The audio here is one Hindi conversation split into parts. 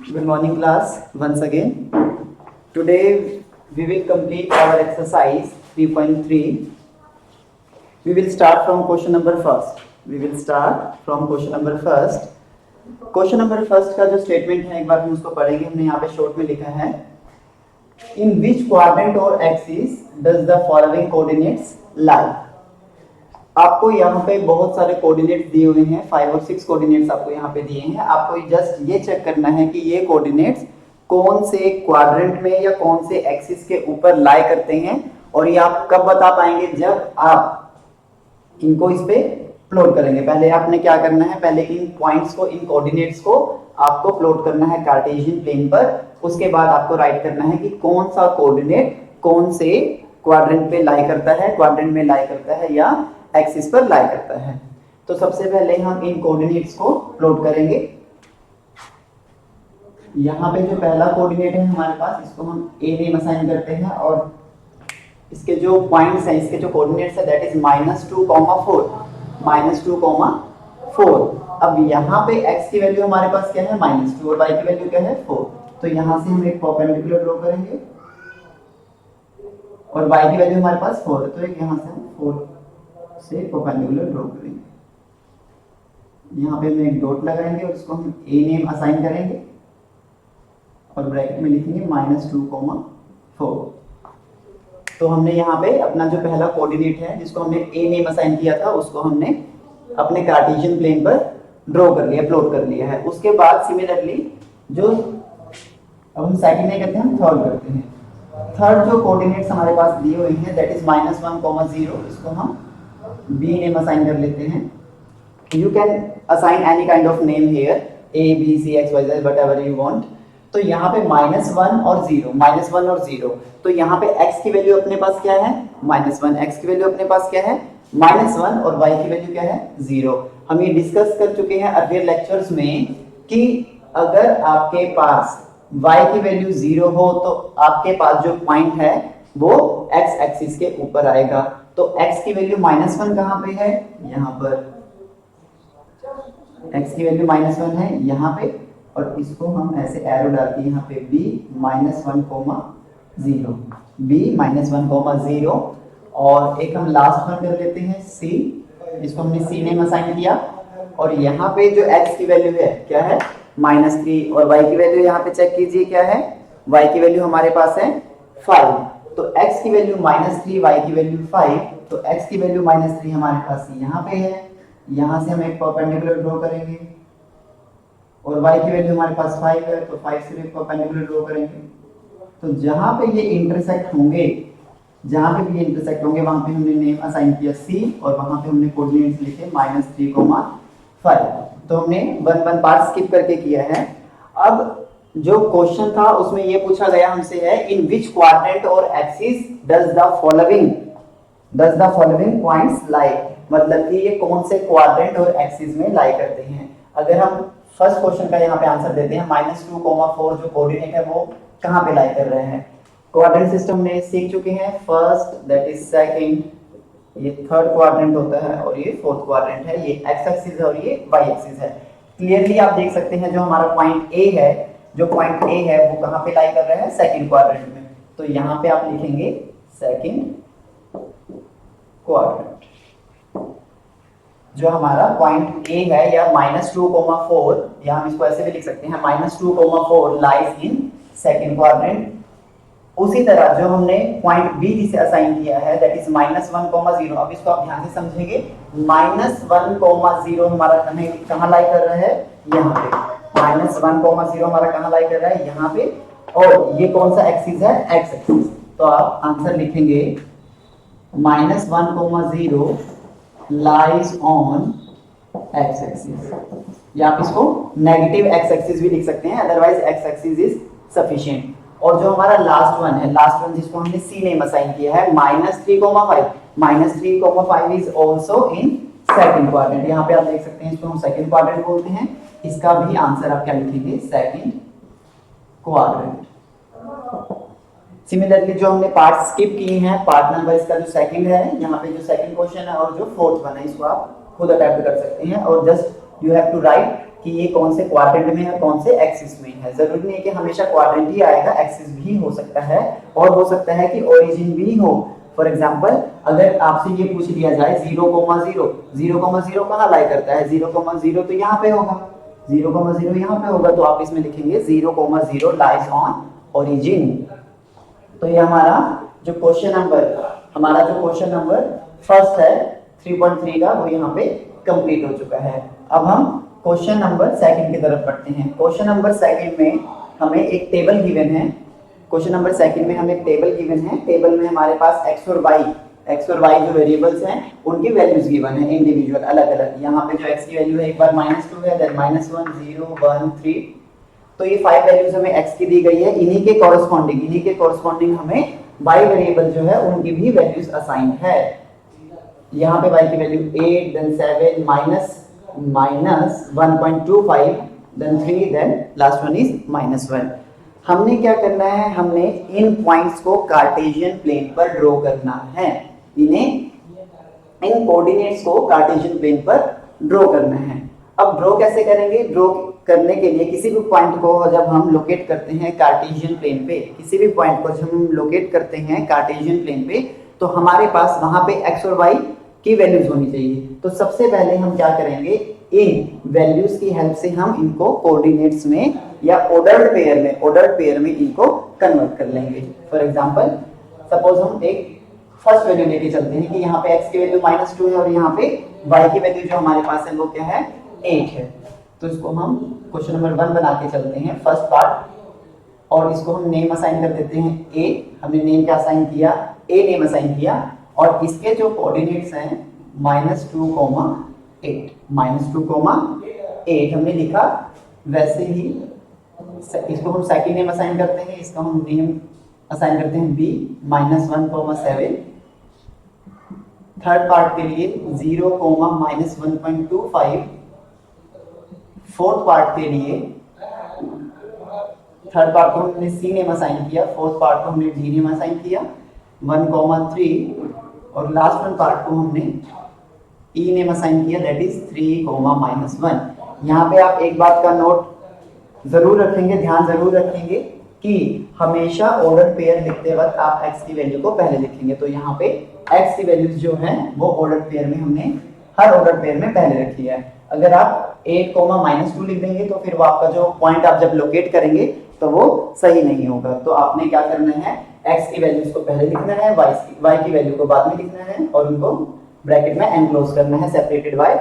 Good morning, class. Once again, today we will complete our exercise 3.3. We will start from question number first. We will start from question number first. Question number first का जो स्टेटमेंट है एक बार हम उसको पढ़ेंगे. हमने यहाँ पे शॉर्ट में लिखा है, इन विच क्वाड्रेंट और axis does the following coordinates lie. आपको यहाँ पे बहुत सारे कोऑर्डिनेट्स दिए हुए हैं, 5 और 6 कोऑर्डिनेट्स आपको यहाँ पे दिए हैं. आपको जस्ट ये चेक करना है कि ये कोऑर्डिनेट्स कौन से क्वाड्रेंट में या कौन से एक्सिस के ऊपर लाई करते हैं. और ये आप कब बता पाएंगे, जब आप इनको इस पे प्लॉट करेंगे. पहले आपने क्या करना है, पहले इन पॉइंट्स को, इन कोऑर्डिनेट्स को आपको प्लॉट करना है कार्टेशियन प्लेन पर. उसके बाद आपको राइट करना है कि कौन सा कोऑर्डिनेट कौन से क्वाड्रेंट पे लाई करता है, क्वाड्रेंट में लाई करता है या एक्सिस पर लाई करता है. तो सबसे पहले हम इन कोऑर्डिनेट्स को प्लॉट करेंगे. यहाँ पे जो पहला कोऑर्डिनेट है हमारे पास, इसको हम ए नेम असाइन करते हैं और इसके जो पॉइंट्स हैं, इसके जो कोऑर्डिनेट्स है दैट इज -2,4 -2,4. अब यहाँ पे x की वैल्यू हमारे पास क्या है, -2 और y की वैल्यू क्या है 4. तो यहाँ से हम एक परपेंडिकुलर ड्रॉ करेंगे और y की वैल्यू हमारे पास 4 है, तो एक यहाँ से हम 4 से परपेंडिकुलर ड्रॉ करेंगे. यहाँ पे हम एक डॉट लगाएंगे और इसको हम a नेम असाइन करेंगे और ब्रैकेट में लिखेंगे -2,4. तो हमने यहाँ पे अपना जो पहला कोऑर्डिनेट है जिसको हमने a नेम असाइन किया था उसको हमने अपने कार्टेशियन प्लेन पर ड्रॉ कर लिया, प्लॉट कर लिया है. उसके बाद सिमिलरली जो अब हम सेकंड नहीं करते हैं, हम थर्ड करते हैं. थर्ड जो कोऑर्डिनेट्स हमारे पास दिए हुए हैं दैट इज -1,0. इसको हम b नेम असाइन कर लेते हैं. You can assign any kind of name here, a b c x y z whatever you want. तो यहाँ पे -1 और 0, तो यहाँ पे x की वैल्यू अपने पास क्या है, -1. x की वैल्यू अपने पास क्या है, -1 और y की वैल्यू क्या है 0. हम ये डिस्कस कर चुके हैं अर्लियर लेक्चर्स में कि अगर आपके पास y की वैल्यू 0 हो तो आपके पास जो पॉइंट है वो x एक्सिस के ऊपर आएगा. तो x की वैल्यू -1 कहाँ पे है, यहाँ पर x की वैल्यू -1 है यहाँ पे, और इसको हम ऐसे एरो डाल के यहाँ पे b -1,0 और एक हम लास्ट वन कर लेते हैं c. इसको हमने c नेम असाइन किया और यहाँ पे जो x की वैल्यू है क्या है -3 और y की वैल्यू यहाँ पे चेक कीजिए क्या है, y की वैल्यू हमारे पास है 5. तो x की वैल्यू -3, y की वैल्यू 5, तो x की वैल्यू -3 हमारे पास यहाँ पे है. यहाँ से हम एक परपेंडिकुलर ड्रॉ करेंगे और y की वैल्यू हमारे पास 5 है, तो 5 से एक परपेंडिकुलर ड्रॉ करेंगे. तो जहां पे ये इंटरसेक्ट होंगे, जहां पे भी ये इंटरसेक्ट होंगे वहां पे हमने नेम असाइन किया c और वहां पे हमने कोऑर्डिनेट्स लिखे -3,5. तो हमने 1 पार्ट स्किप करके किया है. अब जो क्वेश्चन था उसमें ये पूछा गया हमसे है, इन विच क्वाड्रेंट और axis does the following points लाई. मतलब कि ये कौन से क्वाड्रेंट और एक्सिस में लाई करते हैं. अगर हम फर्स्ट क्वेश्चन का यहाँ पे आंसर देते हैं, -2,4 जो कोऑर्डिनेट है वो कहाँ पे लाई कर रहे हैं. क्वाड्रेंट सिस्टम में सीख चुके हैं, फर्स्ट दैट इज सेकंड, ये थर्ड क्वाड्रेंट होता है और ये फोर्थ क्वाड्रेंट है. ये एक्स एक्सिस है और ये वाई एक्सिस है. क्लियरली आप देख सकते हैं जो हमारा पॉइंट ए है, वो कहाँ पे लाई कर रहा है, सेकंड क्वाड्रेंट में. तो यहाँ पे आप लिखेंगे सेकंड क्वाड्रेंट. जो हमारा पॉइंट ए है या -2,4, या हम इसको ऐसे भी लिख सकते हैं -2,4 लाइज इन सेकंड क्वाड्रेंट. उसी तरह जो हमने पॉइंट बी जिसे असाइन किया है दैट इज -1,0. अब इसको आप ध्यान से समझेंगे, -1,0 हमारा कहाँ लाई कर रहा है, यहाँ पे. -1,0 हमारा कहाँ लाई कर रहा है, यहाँ पे. और ये कौन सा एक्सिस है, एक्स एक्सिस. तो आप आंसर लिखेंगे -1,0 lies on x axis, या आप इसको नेगेटिव x एक्सिस भी लिख सकते हैं, otherwise x axis is sufficient. और जो हमारा लास्ट वन जिसको हमने c नेम असाइन किया है -3,5 is also in second quadrant. यहाँ पे आप देख सकते हैं इसको हम सेकंड क्वाड्रेंट बोलते हैं. इसका भी आंसर आप क्या लिखेंगे, सेकंड क्वाड्रेंट. सिमिलरली जो हमने पार्ट स्किप किए हैं, पार्ट नंबर इसका जो सेकंड है, यहाँ पे जो सेकंड क्वेश्चन है और जो फोर्थ वन है, इसको आप खुद अटेम्प्ट कर सकते हैं और just you have to write कि ये कौन से क्वाड्रेंट में है, कौन से एक्सिस में है। जरूरी नहीं है कि हमेशा क्वाड्रेंट ही आएगा, एक्सिस भी हो सकता है और हो सकता है कि ओरिजिन भी हो। फॉर एग्जांपल अगर आपसे ये पूछ लिया जाए 0,0, 0,0 कहाँ लाई करता है, 0,0 तो यहाँ पे होगा, 0,0 यहाँ पे होगा, तो आप इसमें लिखेंगे 0,0 लाइज ऑन ओरिजिन। तो ये हमारा जो क्वेश्चन नंबर फर्स्ट है 3.3 का, वो यहाँ पे कंप्लीट हो चुका है। अब हम क्वेश्चन नंबर सेकंड की तरफ बढ़ते हैं। क्वेश्चन नंबर सेकंड में हमें एक टेबल गिवन है। टेबल में हमारे पास एक्स और वाई जो वेरिएबल्स हैं उनकी वैल्यूज गिवन है इंडिविजुअल अलग अलग। यहाँ पे जो एक्स की वैल्यू है एक बार -2 है, देन -1, 0, 1, 3, तो ये 5 वैल्यूज हमें x की दी गई है। इन्हीं के कॉरस्पॉन्डिंग हमें y वेरिएबल जो है उनकी भी वैल्यूज असाइन है। यहाँ पे y की value 8, then 7, -1.25, then 3, then last one is -1। हमने क्या करना है, हमने इन पॉइंट्स को कार्टेशियन प्लेन पर ड्रॉ करना है। इन कोऑर्डिनेट्स को कार्टेशियन प्लेन पर ड्रॉ करना है। अब ड्रॉ कैसे करेंगे, ड्रॉ करने के लिए किसी भी पॉइंट को जब हम लोकेट करते हैं कार्टेशियन प्लेन पे, तो हमारे पास वहां पे x और y की वैल्यूज होनी चाहिए। तो सबसे पहले हम क्या करेंगे, इन वैल्यूज की हेल्प से हम इनको कोऑर्डिनेट्स में या ऑर्डर्ड पेयर में इनको कन्वर्ट कर लेंगे। फॉर एग्जांपल सपोज हम एक फर्स्ट वैल्यू लेके चलते हैं कि यहाँ पे x की वैल्यू -2 है और यहाँ पे y की वैल्यू जो हमारे पास है वो क्या है, 8 है। तो इसको हम क्वेश्चन नंबर 1 बना के चलते हैं फर्स्ट पार्ट, और इसको हम नेम असाइन कर देते हैं a। हमने नेम क्या असाइन किया, a नेम असाइन किया, और इसके जो कोऑर्डिनेट्स हैं -2,8 हमने लिखा। वैसे ही इसको हम सेकंड नेम असाइन करते हैं, इसका हम नेम असाइन करते हैं b, -1,7। थर्ड पार्ट के लिए 0, -1.25। फोर्थ पार्ट के लिए थर्ड पार्ट को हमने सी नेम असाइन किया, फोर्थ पार्ट को हमने डी नेम असाइन किया 1,3, और लास्ट वन पार्ट को हमने ई नेम असाइन किया, दैट इज 3, -1। यहाँ पे आप एक बात का नोट जरूर रखेंगे, ध्यान जरूर रखेंगे कि हमेशा ऑर्डर पेयर लिखते वक्त आप x की वैल्यू को पहले लिखेंगे। तो यहाँ पे x की वैल्यूज जो है वो ऑर्डर पेयर में हमने हर ऑर्डर पेयर में पहले रखी है। अगर आप 8, -2 लिख देंगे तो फिर वो आपका जो पॉइंट आप जब लोकेट करेंगे तो वो सही नहीं होगा। तो आपने क्या करना है, x की वैल्यूज को पहले लिखना है, y की वैल्यू को बाद में लिखना है, और उनको ब्रैकेट में एनक्लोज करना है सेपरेटेड बाय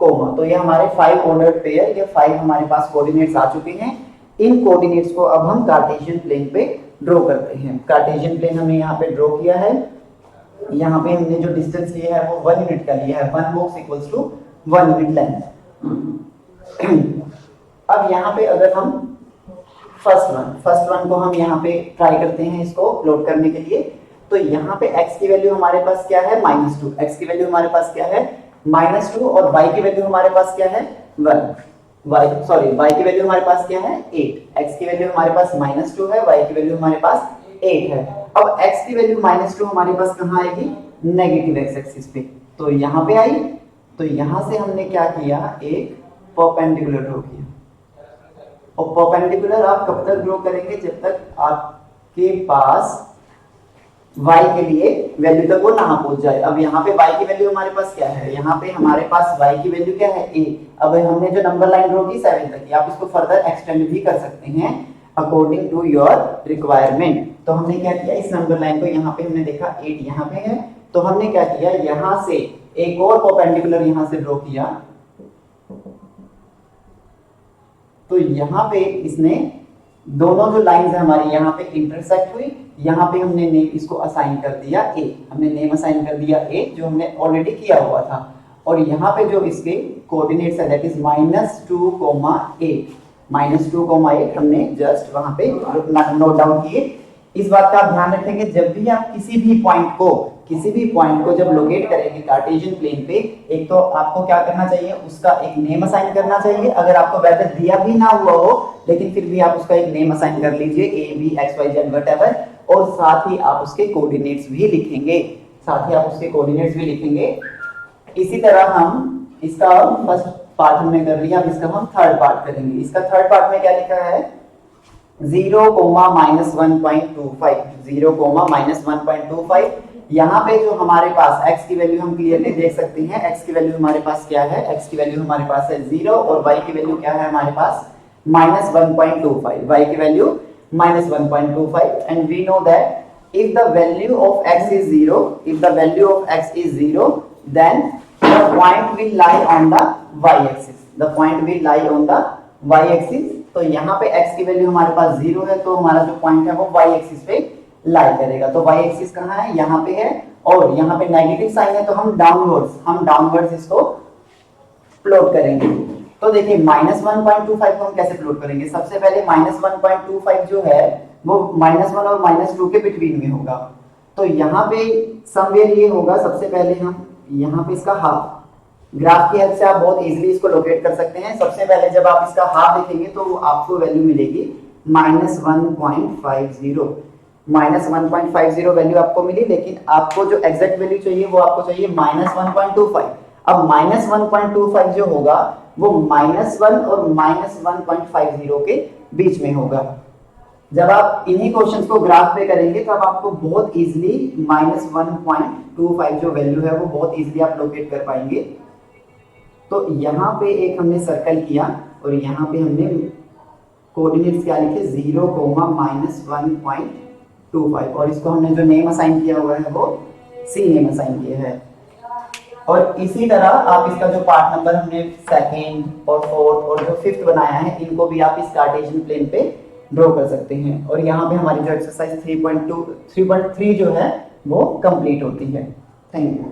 कोमा। तो ये हमारे 5 ऑर्डर्ड पेयर, ये 5 हमारे पास कोऑर्डिनेट्स आ चुके हैं। इन कोऑर्डिनेट्स को अब हम कार्टेशियन प्लेन पे ड्रॉ करते हैं। कार्टेशियन प्लेन हमने यहाँ पे ड्रॉ किया है। यहाँ पे हमने जो डिस्टेंस लिया है वो 1 यूनिट का लिया है, 1 box equals to 1 unit length. अब यहाँ पे अगर हम फर्स्ट वन को हम यहाँ पे ट्राई करते हैं इसको प्लॉट करने के लिए, तो यहाँ पे x की वैल्यू हमारे पास क्या है, -2। x की वैल्यू हमारे पास क्या है, -2, और y की वैल्यू हमारे पास क्या है, 1। y की वैल्यू हमारे पास क्या है, 8। x की वैल्यू हमारे पास -2 है, y की वैल्यू हमारे पास 8 है। अब x की वैल्यू -2 हमारे पास कहाँ आएगी, नेगेटिव x एक्सिस पे, तो यहाँ पे आई। तो यहाँ से हमने क्या किया, एक परपेंडिकुलर ड्रॉ किया। और परपेंडिकुलर आप कब तक ड्रॉ करेंगे, जब तक आपके पास y के लिए वैल्यू तक वो ना पहुंच जाए। अब यहाँ पे y की वैल्यू हमारे पास क्या है, यहाँ पे हमारे पास y की वैल्यू क्या है, a। अब हमने जो नंबर लाइन ड्रॉ की 7 तक की, आप इसको फर्दर एक्सटेंड भी कर सकते हैं अकॉर्डिंग टू योर रिक्वायरमेंट। तो हमने क्या किया, इस नंबर लाइन को यहाँ पे हमने देखा 8 यहाँ पे है, तो हमने क्या किया, यहाँ से एक और परपेंडिकुलर यहाँ से ड्रॉ किया। तो यहाँ पे इसने दोनों जो लाइंस है हमारी यहाँ पे इंटरसेक्ट हुई। यहाँ पे हमने नेम इसको असाइन कर दिया a, हमने नेम असाइन कर दिया a जो हमने ऑलरेडी किया हुआ था। और यहाँ पे जो इसके कोऑर्डिनेट्स है दैट इज -2,8 हमने जस्ट वहां पे नोट डाउन किए। इस बात का आप ध्यान रखेंगे, जब भी आप किसी भी पॉइंट को जब लोकेट करेंगे कार्टेशियन प्लेन पे, एक तो आपको क्या करना चाहिए, उसका एक नेम असाइन करना चाहिए। अगर आपको वैसे दिया भी ना हुआ हो लेकिन फिर भी आप उसका एक नेम असाइन कर लीजिए, a, b, x, y, z whatever, और साथ ही आप उसके कोऑर्डिनेट्स भी लिखेंगे। इसी तरह हम इसका फर्स्ट पार्ट हमने कर लिया, अब इसका हम थर्ड पार्ट करेंगे। इसका थर्ड पार्ट में क्या लिखा है, 0, -1.25, 0, -1.25। यहाँ पे जो हमारे पास x की वैल्यू हम क्लियरली देख सकते हैं, x की वैल्यू हमारे पास क्या है, x की वैल्यू हमारे पास है 0 और y की वैल्यू क्या है हमारे पास -1.25, y की value -1.25 and we know that if the value of x is 0, if the value of x is 0, then the point will lie on the y axis, the point will lie on the y axis। तो यहाँ पे x की वैल्यू हमारे पास 0 है, तो हमारा जो पॉइंट है वो y एक्सिस पे लाई करेगा। तो y एक्सिस कहाँ है, यहाँ पे है, और यहाँ पे नेगेटिव साइन है तो हम डाउनवर्ड्स इसको प्लॉट करेंगे। तो देखिए -1.25 को हम कैसे प्लॉट करेंगे, सबसे पहले -1.25 जो है वो -1 और -2 के बिटवीन में होगा। तो यहाँ पे समवेयर ये होगा, सबसे पहले हम यहाँ पे इसका हाफ, ग्राफ की हेल्प से आप बहुत इजीली इसको लोकेट कर सकते हैं। सबसे पहले जब आप इसका हाफ देखेंगे तो आपको वैल्यू मिलेगी -1.50, -1.50 वैल्यू आपको मिली, लेकिन आपको जो एग्जैक्ट वैल्यू चाहिए वो आपको चाहिए -1.25। अब -1.25 जो होगा वो -1 और -1.50 के बीच में होगा। जब आप इन्हीं क्वेश्चंस को ग्राफ पे करेंगे तब आपको बहुत इजीली -1.25 जो वैल्यू है वो बहुत इजीली आप लोकेट कर पाएंगे। तो यहाँ पे एक हमने सर्कल किया और यहाँ पे हमने कोऑर्डिनेट्स क्या लिखे, 0, -1.25, और इसको हमने जो नेम असाइन किया हुआ है वो सी नेम असाइन किया है। और इसी तरह आप इसका जो पार्ट नंबर हमने सेकेंड और फोर्थ और जो फिफ्थ बनाया है इनको भी आप इस कार्टेशियन प्लेन पे ड्रॉ कर सकते हैं। और यहाँ पे हमारी जो एक्सरसाइज 3.3 जो है वो कंप्लीट होती है। Thank you.